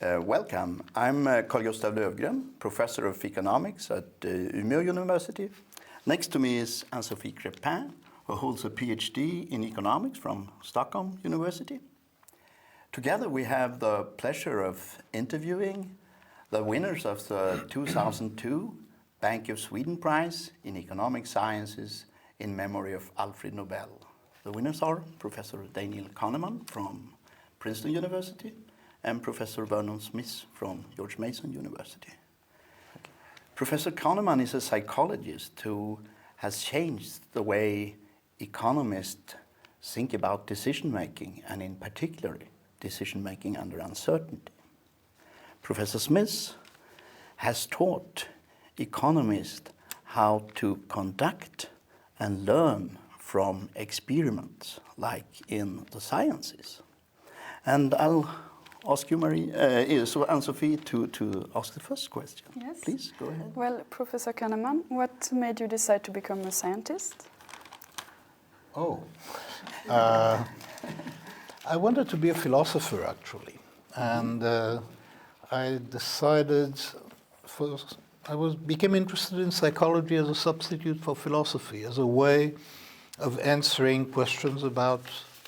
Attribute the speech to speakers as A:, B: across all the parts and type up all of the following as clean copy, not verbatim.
A: Welcome. I'm Carl Gustav Löfgren, Professor of Economics at Umeå University. Next to me is Anne-Sophie Crépin, who holds a PhD in economics from Stockholm University. Together we have the pleasure of interviewing the winners of the 2002 Bank of Sweden Prize in Economic Sciences in memory of Alfred Nobel. The winners are Professor Daniel Kahneman from Princeton University and Professor Vernon Smith from George Mason University. Professor Kahneman is a psychologist who has changed the way economists think about decision-making, and in particular, decision-making under uncertainty. Professor Smith has taught economists how to conduct and learn from experiments, like in the sciences. And I'll ask you, Anne-Sophie, to ask the first question.
B: Yes.
A: Please, go ahead.
B: Well, Professor Kahneman, what made you decide to become a scientist?
C: I wanted to be a philosopher, actually. And I decided, became interested in psychology as a substitute for philosophy, as a way of answering questions about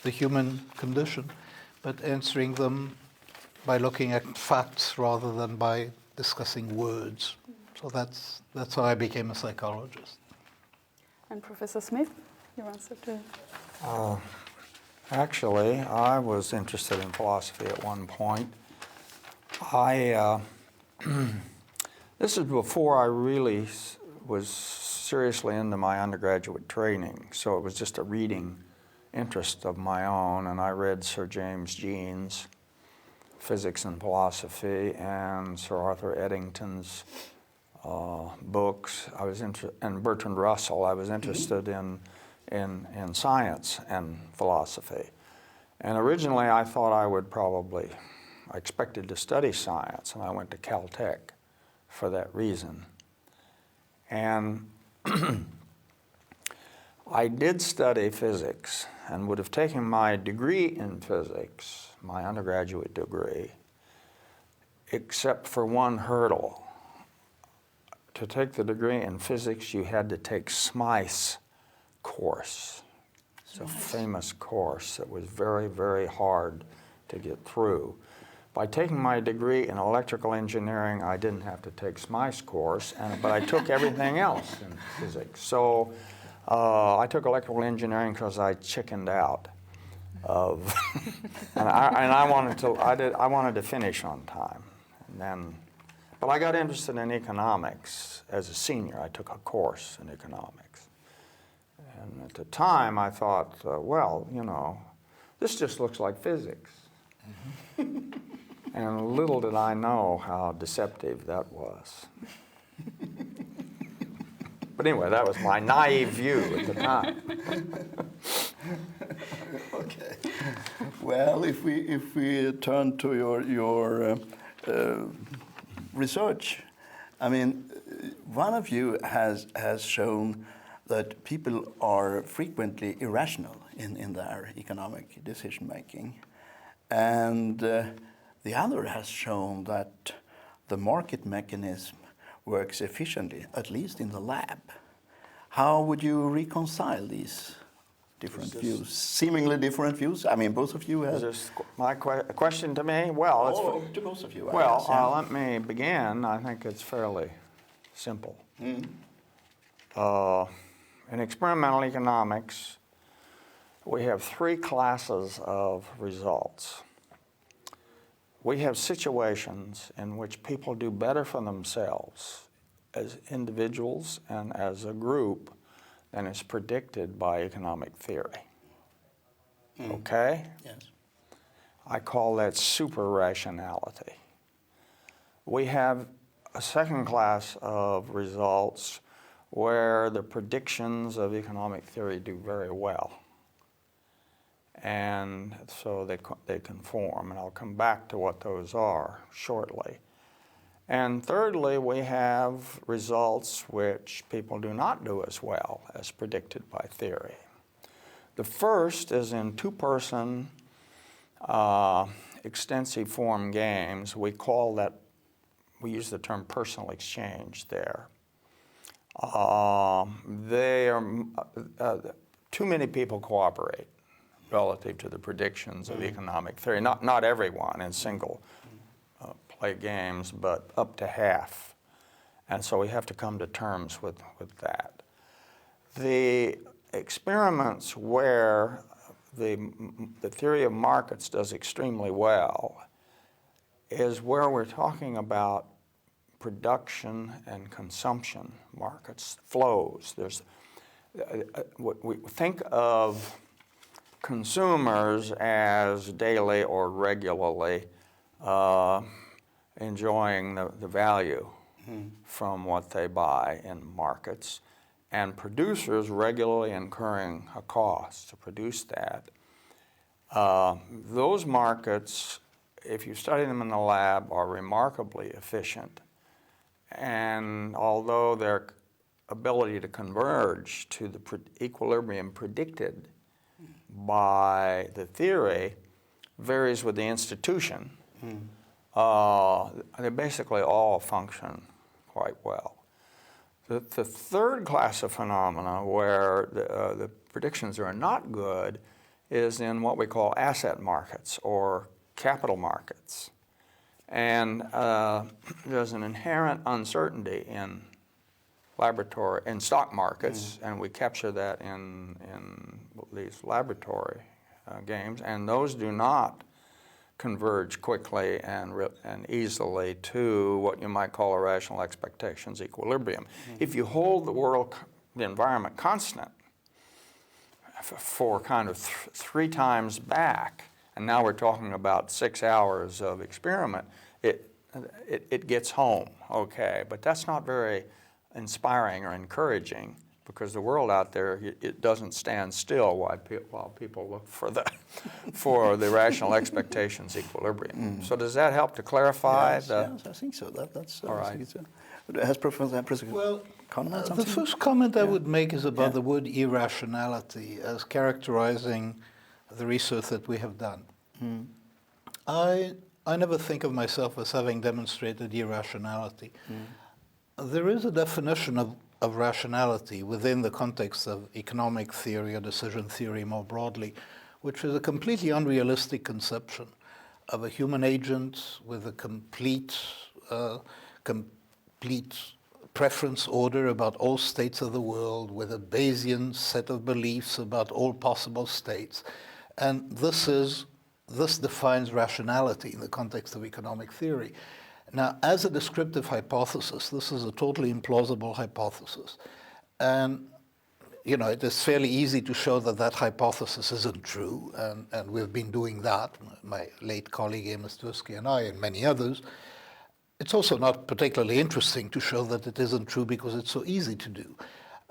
C: the human condition, but answering them by looking at facts rather than by discussing words. So that's how I became a psychologist.
B: And Professor Smith, your answer to?
D: Actually, I was interested in philosophy at one point. This is before I really was seriously into my undergraduate training, so it was just a reading interest of my own, and I read Sir James Jean's Physics and Philosophy and Sir Arthur Eddington's books. And Bertrand Russell. I was interested in science and philosophy. And originally I thought I expected to study science, and I went to Caltech for that reason. And I did study physics and would have taken my degree in physics, my undergraduate degree, except for one hurdle. To take the degree in physics, you had to take Smythe's course. It's a famous course that was very, very hard to get through. By taking my degree in electrical engineering, I didn't have to take Smythe's course, but I took everything else in physics. So I took electrical engineering because I chickened out of, and I wanted to finish on time, but I got interested in economics as a senior. I took a course in economics, and at the time I thought, well, you know, this just looks like physics. And little did I know how deceptive that was. But anyway, that was my naive view at the time.
A: Okay. Well, if we turn to your research, I mean, one of you has shown that people are frequently irrational in their economic decision making, and the other has shown that the market mechanism works efficiently, at least in the lab. How would you reconcile these different views, seemingly different views? I mean, both of you have...
D: Is this my question to me? Well,
A: to both of you.
D: Well,
A: guess, yeah.
D: let me begin. I think it's fairly simple. In experimental economics, we have three classes of results. We have situations in which people do better for themselves as individuals and as a group than is predicted by economic theory. Okay?
A: Yes.
D: I call that super rationality. We have a second class of results where the predictions of economic theory do very well. And so they conform, and I'll come back to what those are shortly. And thirdly, we have results which people do not do as well as predicted by theory. The first is in two-person extensive form games, we use the term personal exchange there. They are, too many people cooperate relative to the predictions of economic theory. Not everyone in single play games, but up to half. And so we have to come to terms with that. The experiments where the theory of markets does extremely well is where we're talking about production and consumption markets, flows. We think of consumers as daily or regularly enjoying the value from what they buy in markets, and producers regularly incurring a cost to produce that. Those markets, if you study them in the lab, are remarkably efficient. And although their ability to converge to the equilibrium predicted by the theory varies with the institution, they basically all function quite well. The third class of phenomena where the predictions are not good is in what we call asset markets or capital markets. And there's an inherent uncertainty in stock markets, and we capture that in these laboratory games, and those do not converge quickly and easily to what you might call a rational expectations equilibrium. If you hold the environment constant for kind of 3 times back, and now we're talking about 6 hours of experiment, it gets home, okay, but that's not very inspiring or encouraging, because the world out there, it doesn't stand still while people look for the rational expectations equilibrium. So does that help to clarify?
A: Yes, I think so. That's
D: all right.
A: Has Professor
C: Well,
A: Kahneman
C: the
A: something?
C: first comment I would make is about the word irrationality as characterizing the research that we have done. I never think of myself as having demonstrated irrationality. There is a definition of rationality within the context of economic theory or decision theory more broadly, which is a completely unrealistic conception of a human agent with a complete preference order about all states of the world, with a Bayesian set of beliefs about all possible states. And this defines rationality in the context of economic theory. Now, as a descriptive hypothesis, this is a totally implausible hypothesis. And, you know, it is fairly easy to show that that hypothesis isn't true, and we've been doing that, my late colleague Amos Tversky and I, and many others. It's also not particularly interesting to show that it isn't true because it's so easy to do.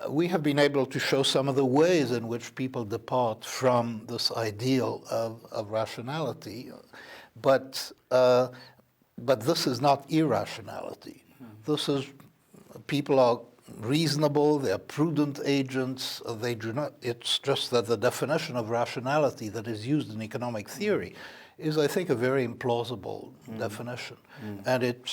C: We have been able to show some of the ways in which people depart from this ideal of rationality, but this is not irrationality. This is, people are reasonable, they're prudent agents, they do not, it's just that the definition of rationality that is used in economic theory is, I think, a very implausible definition. And it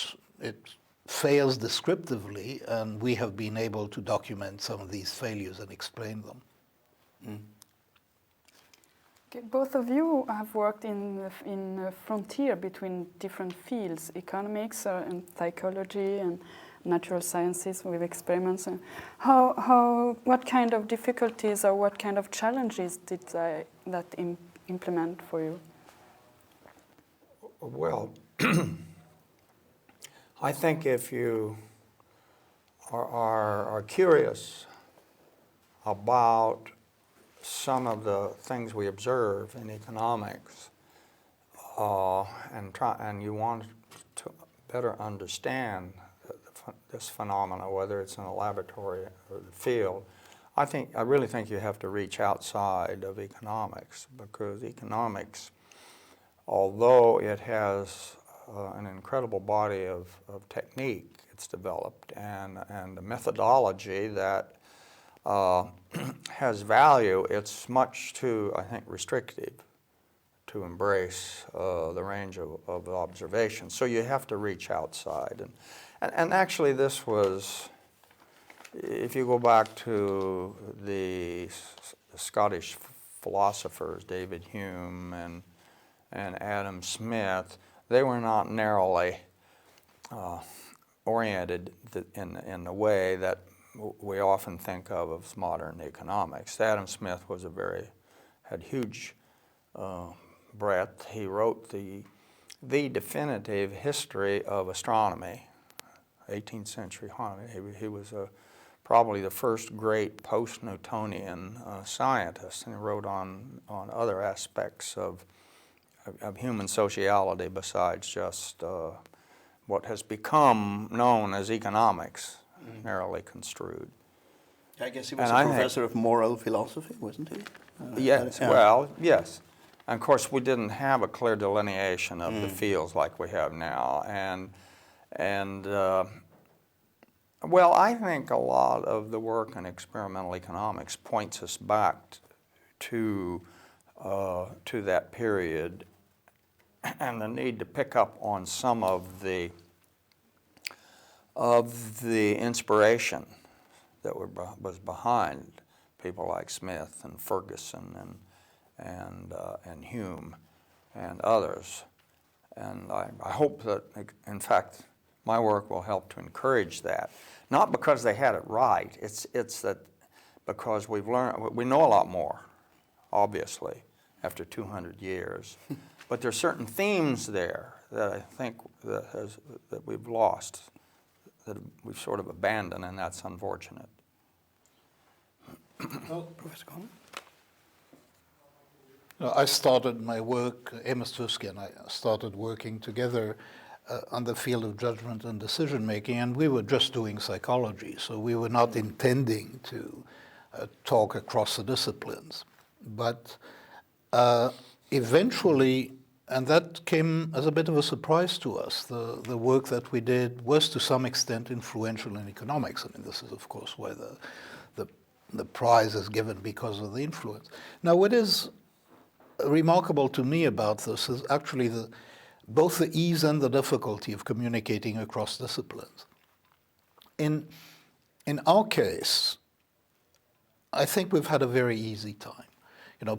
C: fails descriptively, and we have been able to document some of these failures and explain them.
B: Okay, both of you have worked in a frontier between different fields, economics and psychology and natural sciences with experiments. And what kind of difficulties or what kind of challenges did that implement for you?
D: Well, I think if you are curious about some of the things we observe in economics, and you want to better understand this phenomena, whether it's in a laboratory or the field, I really think you have to reach outside of economics, because economics, although it has an incredible body of technique it's developed and a methodology that has value, it's much too, I think, restrictive to embrace the range of observation. So you have to reach outside. And actually this was, if you go back to the Scottish philosophers, David Hume and Adam Smith, they were not narrowly oriented in the way that we often think of as modern economics. Adam Smith was had huge breadth. He wrote the definitive history of astronomy, 18th century astronomy. He was probably the first great post-Newtonian scientist, and he wrote on other aspects of human sociality besides just what has become known as economics, narrowly construed.
A: I guess he was
D: And
A: a professor of moral philosophy, wasn't he?
D: Yes,
A: yeah.
D: well, yes. And of course, we didn't have a clear delineation of the fields like we have now. Well, I think a lot of the work in experimental economics points us back to that period and the need to pick up on some of the inspiration that was behind people like Smith and Ferguson and Hume and others. And I hope that, in fact, my work will help to encourage that. Not because they had it right, it's that because we know a lot more, obviously, after 200 years. But there are certain themes there that I think that we've lost, that we've sort of abandoned, and that's unfortunate.
A: Professor Kahneman?
C: I started my work, Amos Tversky and I started working together on the field of judgment and decision making, and we were just doing psychology, so we were not intending to talk across the disciplines. But eventually, and that came as a bit of a surprise to us, the work that we did was to some extent influential in economics. I mean, this is of course why the prize is given, because of the influence. Now, what is remarkable to me about this is actually both the ease and the difficulty of communicating across disciplines. In our case, I think we've had a very easy time. You know,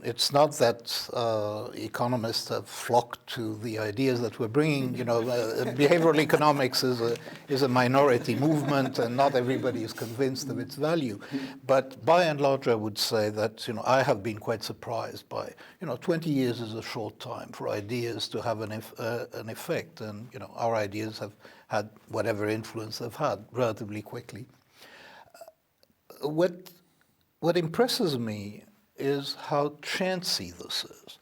C: it's not that economists have flocked to the ideas that we're bringing. You know, behavioral economics is a minority movement, and not everybody is convinced of its value. But by and large, I would say that, you know, I have been quite surprised by, 20 years is a short time for ideas to have an effect, and, our ideas have had whatever influence they've had relatively quickly. What impresses me is how chancy this is.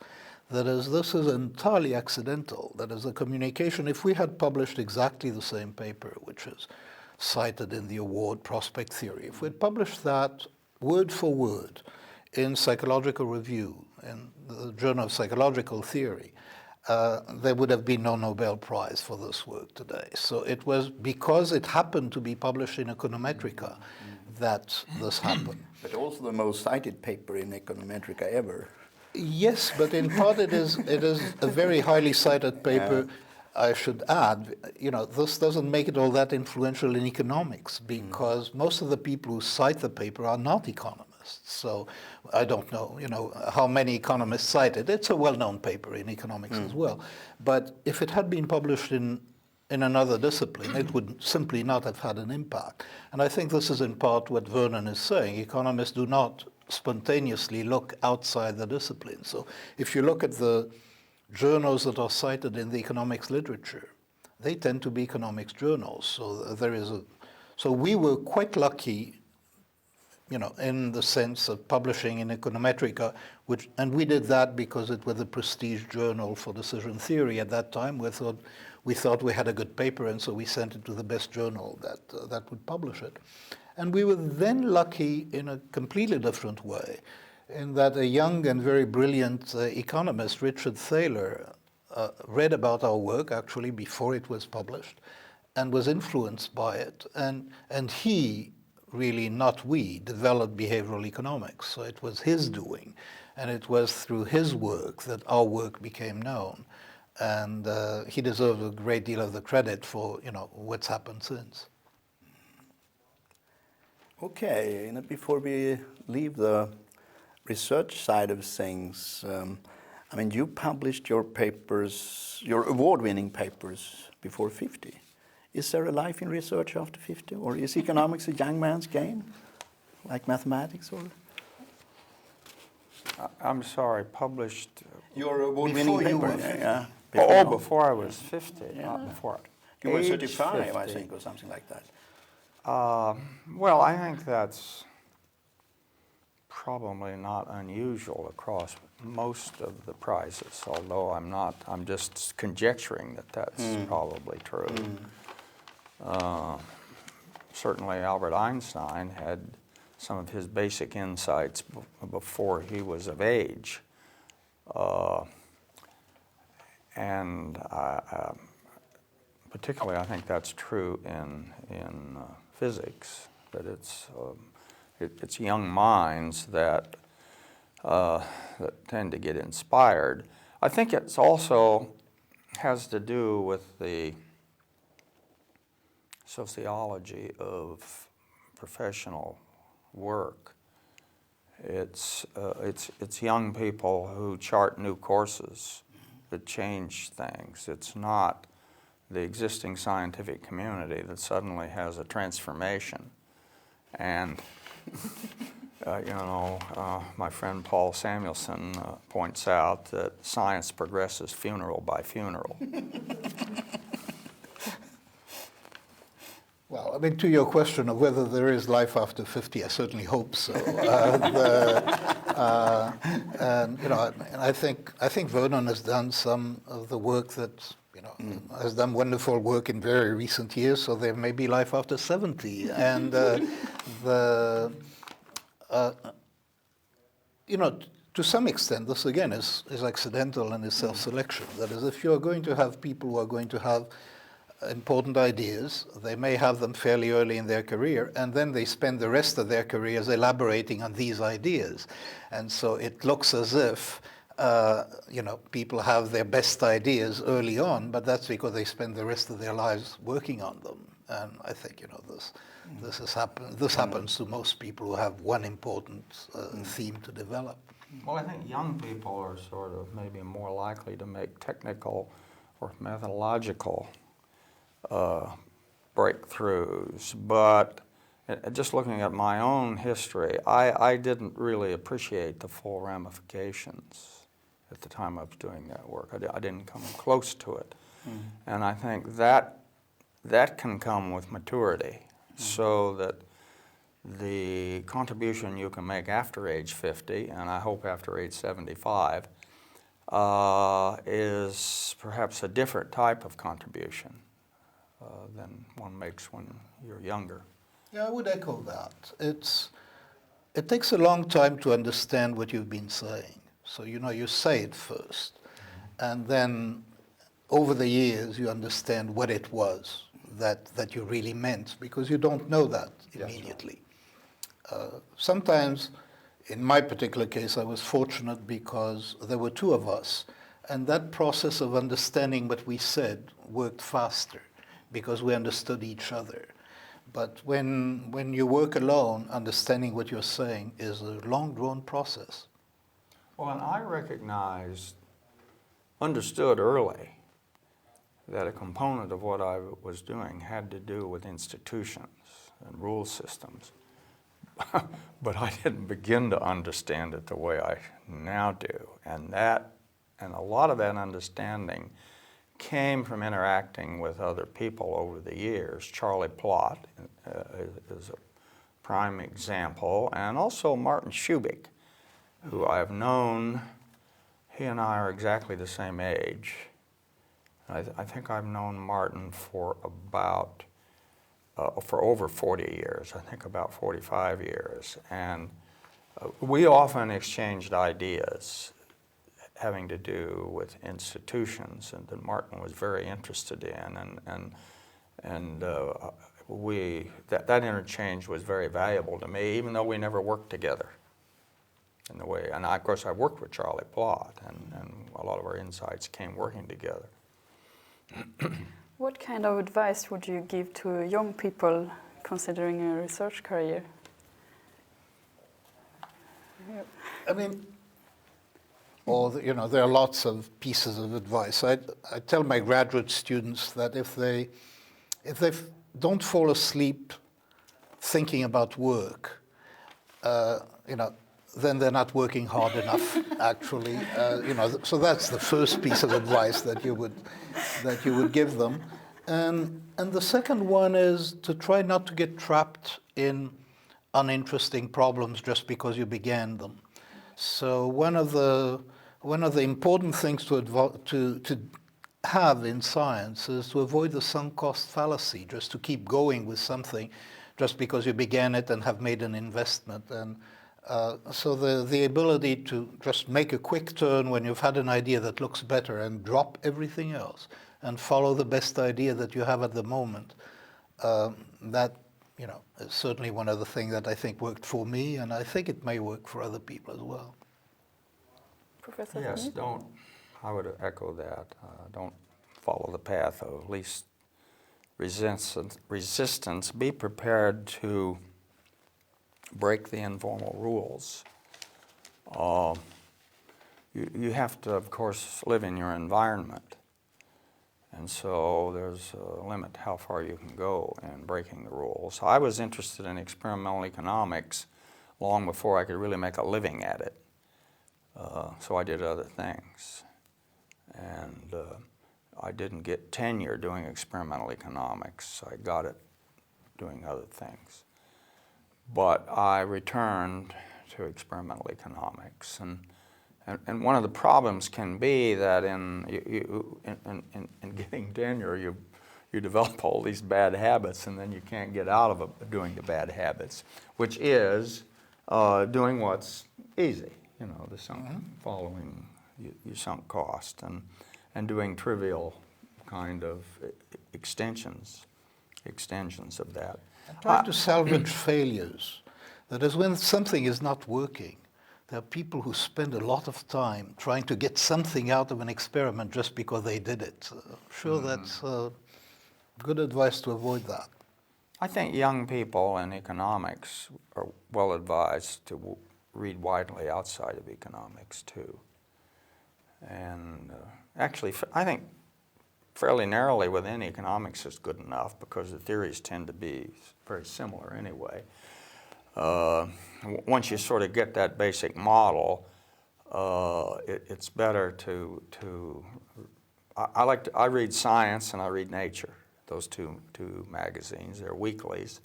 C: That is, this is entirely accidental. That is, the communication, if we had published exactly the same paper, which is cited in the award Prospect Theory, if we had published that word for word in Psychological Review, in the Journal of Psychological Theory, there would have been no Nobel Prize for this work today. So it was because it happened to be published in Econometrica that this happened.
A: But also the most cited paper in Econometrica ever.
C: Yes, but in part it is a very highly cited paper. I should add, this doesn't make it all that influential in economics, because most of the people who cite the paper are not economists. So I don't know, how many economists cite it. It's a well-known paper in economics as well. But if it had been published in another discipline, it would simply not have had an impact. And I think this is in part what Vernon is saying. Economists do not spontaneously look outside the discipline. So if you look at the journals that are cited in the economics literature, they tend to be economics journals. So we were quite lucky, in the sense of publishing in Econometrica, and we did that because it was a prestige journal for decision theory at that time. We thought we had a good paper, and so we sent it to the best journal that would publish it. And we were then lucky in a completely different way, in that a young and very brilliant economist, Richard Thaler, read about our work actually before it was published and was influenced by it. And he really not we, developed behavioral economics. So it was his doing. And it was through his work that our work became known. And he deserves a great deal of the credit for, what's happened since.
A: Okay, and before we leave the research side of things, I mean, you published your papers, your award-winning papers before 50. Is there a life in research after 50, or is economics a young man's game, like mathematics? Or
D: I'm sorry, published.
A: your award-winning
C: Before you
A: paper?
C: were 50.
A: Yeah.
D: Before I was 50,
A: Yeah.
D: not before.
A: You were
D: age
A: 35, I
D: 50.
A: think, or something like that.
D: Well, I think that's probably not unusual across most of the prizes, although I'm just conjecturing that that's probably true. Certainly Albert Einstein had some of his basic insights before he was of age. And particularly I think that's true in physics, that it's young minds that tend to get inspired. I think it's also has to do with the sociology of professional work. It's young people who chart new courses that change things. It's not the existing scientific community that suddenly has a transformation. And my friend Paul Samuelson points out that science progresses funeral by funeral.
C: Well, I mean, to your question of whether there is life after 50, I certainly hope so. And I think Vernon has done some of the work that has done wonderful work in very recent years. So there may be life after 70, and to some extent, this again is accidental and is self-selection. That is, if you're going to have people who are going to have important ideas, they may have them fairly early in their career, and then they spend the rest of their careers elaborating on these ideas. And so it looks as if people have their best ideas early on, but that's because they spend the rest of their lives working on them. And I think this happens to most people who have one important theme to develop.
D: Well, I think young people are sort of maybe more likely to make technical or methodological breakthroughs, but just looking at my own history, I didn't really appreciate the full ramifications at the time I was doing that work. I didn't come close to it. And I think that can come with maturity, so that the contribution you can make after age 50, and I hope after age 75, is perhaps a different type of contribution than one makes when you're younger.
C: Yeah, I would echo that. It takes a long time to understand what you've been saying. So, you say it first, and then over the years you understand what it was that you really meant, because you don't know that immediately. Sometimes, in my particular case, I was fortunate because there were two of us, and that process of understanding what we said worked faster because we understood each other. But when you work alone, understanding what you're saying is a long-drawn process.
D: Well, and I understood early that a component of what I was doing had to do with institutions and rule systems. But I didn't begin to understand it the way I now do. And a lot of that understanding came from interacting with other people over the years. Charlie Plott is a prime example, and also Martin Shubik, who I've known. He and I are exactly the same age. I think I've known Martin for over 40 years, I think about 45 years. And we often exchanged ideas having to do with institutions, and that Martin was very interested in. And that interchange was very valuable to me, even though we never worked together in the way. And of course, I worked with Charlie Plott, and a lot of our insights came working together.
B: What kind of advice would you give to young people considering a research career?
C: I mean, there are lots of pieces of advice. I tell my graduate students that if they don't fall asleep thinking about work, then they're not working hard enough. Actually, so that's the first piece of advice that you would give them. And the second one is to try not to get trapped in uninteresting problems just because you began them. So one of the important things to have in science is to avoid the sunk cost fallacy, just to keep going with something just because you began it and have made an investment. And so the ability to just make a quick turn when you've had an idea that looks better and drop everything else and follow the best idea that you have at the moment, that is certainly one of the things that I think worked for me, and I think it may work for other people as well.
B: Professor?
D: Yes, I would echo that. Don't follow the path of least resistance. Be prepared to break the informal rules. You have to, of course, live in your environment. And so there's a limit how far you can go in breaking the rules. I was interested in experimental economics long before I could really make a living at it. So I did other things. And I didn't get tenure doing experimental economics. I got it doing other things. But I returned to experimental economics. And one of the problems can be that in getting tenure, you develop all these bad habits, and then you can't get out of doing the bad habits, which is doing what's easy, the following your sunk cost, and doing trivial kind of extensions of that.
C: Trying to salvage failures. That is, when something is not working, there are people who spend a lot of time trying to get something out of an experiment just because they did it. Sure, that's good advice to avoid that.
D: I think young people in economics are well advised to read widely outside of economics too. And actually, I think fairly narrowly within economics is good enough because the theories tend to be very similar anyway. Once you sort of get that basic model, it's better to I read Science and I read Nature, those two magazines. They're weeklies.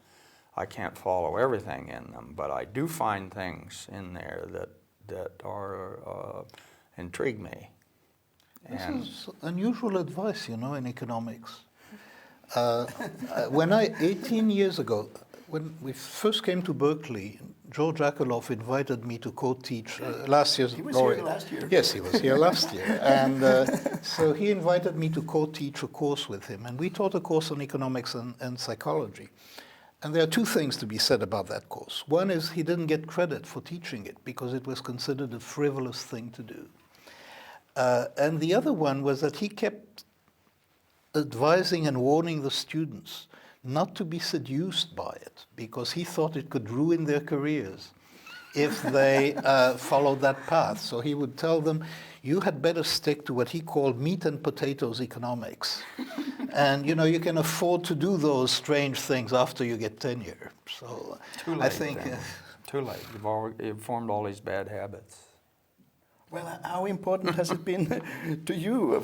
D: I can't follow everything in them, but I do find things in there that are intrigue me.
C: This is unusual advice, in economics. 18 years ago, when we first came to Berkeley, George Akerlof invited me to co-teach last year's
A: He was
C: laureate.
A: here last year.
C: Yes, he was here last year. And so he invited me to co-teach a course with him. And we taught a course on economics and psychology. And there are two things to be said about that course. One is he didn't get credit for teaching it because it was considered a frivolous thing to do. And the other one was that he kept advising and warning the students not to be seduced by it because he thought it could ruin their careers if they followed that path. So he would tell them, you had better stick to what he called meat and potatoes economics. And you can afford to do those strange things after you get tenure. So
D: Too late,
C: I think
D: too late. You've formed all these bad habits.
A: Well, how important has it been to you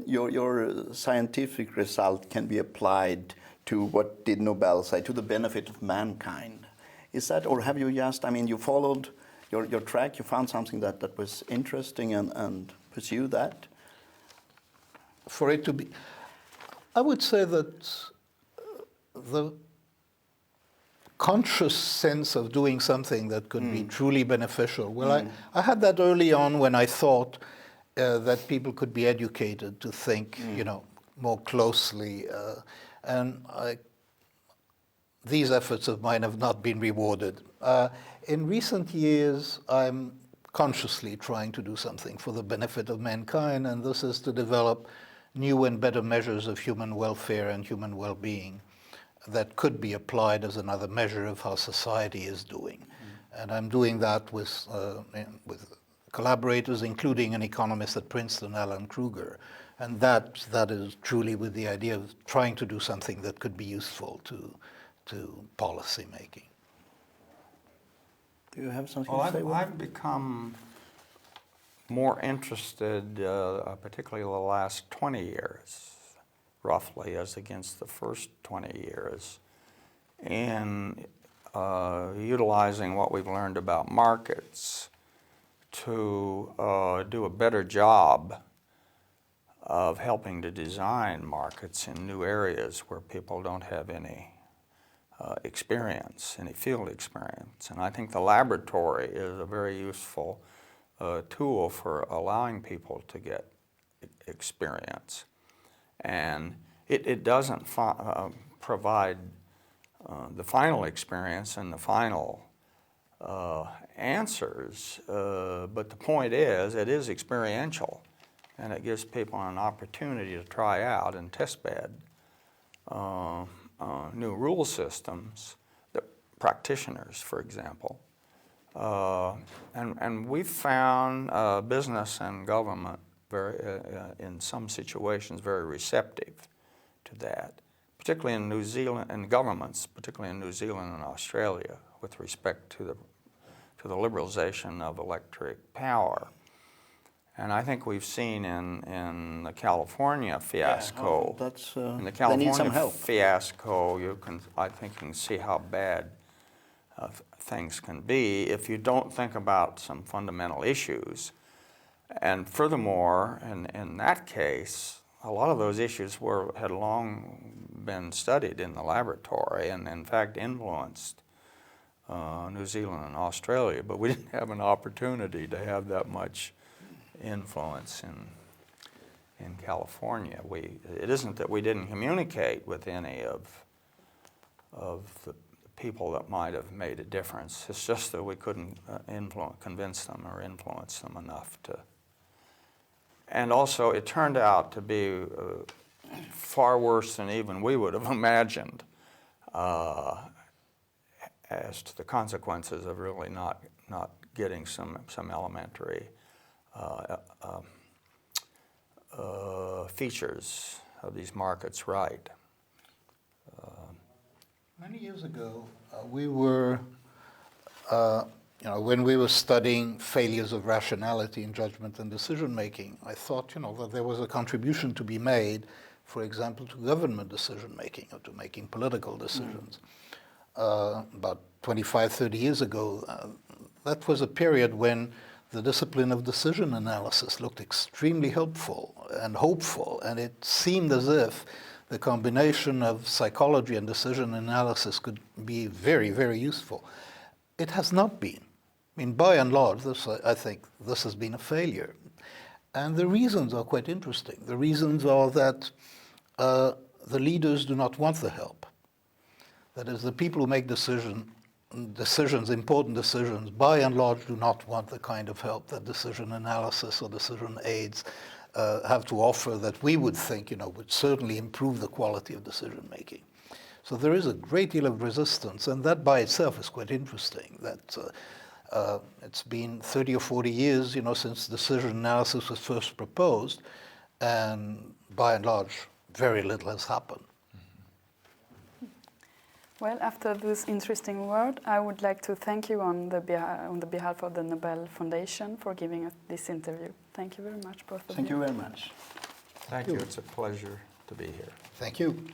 A: your scientific result can be applied to what did Nobel say, to the benefit of mankind? Is that, or have you just, you followed your track, you found something that was interesting and pursued that?
C: For it to be, I would say that the conscious sense of doing something that could be truly beneficial. Well, I had that early on when I thought that people could be educated to think, more closely And these efforts of mine have not been rewarded. In recent years, I'm consciously trying to do something for the benefit of mankind, and this is to develop new and better measures of human welfare and human well-being that could be applied as another measure of how society is doing. And I'm doing that with collaborators, including an economist at Princeton, Alan Kruger. And that is truly with the idea of trying to do something that could be useful to policy making.
A: Do you have something
D: Well,
A: to say?
D: I've become more interested, particularly the last 20 years, roughly, as against the first 20 years, in utilizing what we've learned about markets to do a better job of helping to design markets in new areas where people don't have any experience, any field experience. And I think the laboratory is a very useful tool for allowing people to get experience. And it doesn't provide the final experience and the final answers, but the point is, it is experiential, and it gives people an opportunity to try out and test bed new rule systems, the practitioners, for example. And we've found business and government very, in some situations, very receptive to that, particularly in New Zealand, and governments, particularly in New Zealand and Australia, with respect to the liberalization of electric power. And I think we've seen in the California fiasco, in the California fiasco, I think you can see how bad things can be if you don't think about some fundamental issues. And furthermore, in that case, a lot of those issues had long been studied in the laboratory and in fact influenced New Zealand and Australia, but we didn't have an opportunity to have that much influence in California. It isn't that we didn't communicate with any of the people that might have made a difference. It's just that we couldn't convince them or influence them enough to. And also, it turned out to be far worse than even we would have imagined as to the consequences of really not getting some elementary features of these markets right.
C: Many years ago, we were, when we were studying failures of rationality in judgment and decision making, I thought, that there was a contribution to be made, for example, to government decision making or to making political decisions. About 25, 30 years ago, that was a period when the discipline of decision analysis looked extremely helpful and hopeful, and it seemed as if the combination of psychology and decision analysis could be very, very useful. It has not been. I mean, by and large, I think this has been a failure. And the reasons are quite interesting. The reasons are that the leaders do not want the help. That is, the people who make decisions, important decisions, by and large do not want the kind of help that decision analysis or decision aids have to offer that we would think, would certainly improve the quality of decision making. So there is a great deal of resistance, and that by itself is quite interesting. That it's been 30 or 40 years, since decision analysis was first proposed, and by and large, very little has happened.
B: Well, after this interesting word, I would like to thank you on the behalf of the Nobel Foundation for giving us this interview. Thank you very much, both of you.
A: Thank you very much.
D: Thank you. It's a pleasure to be here.
C: Thank you.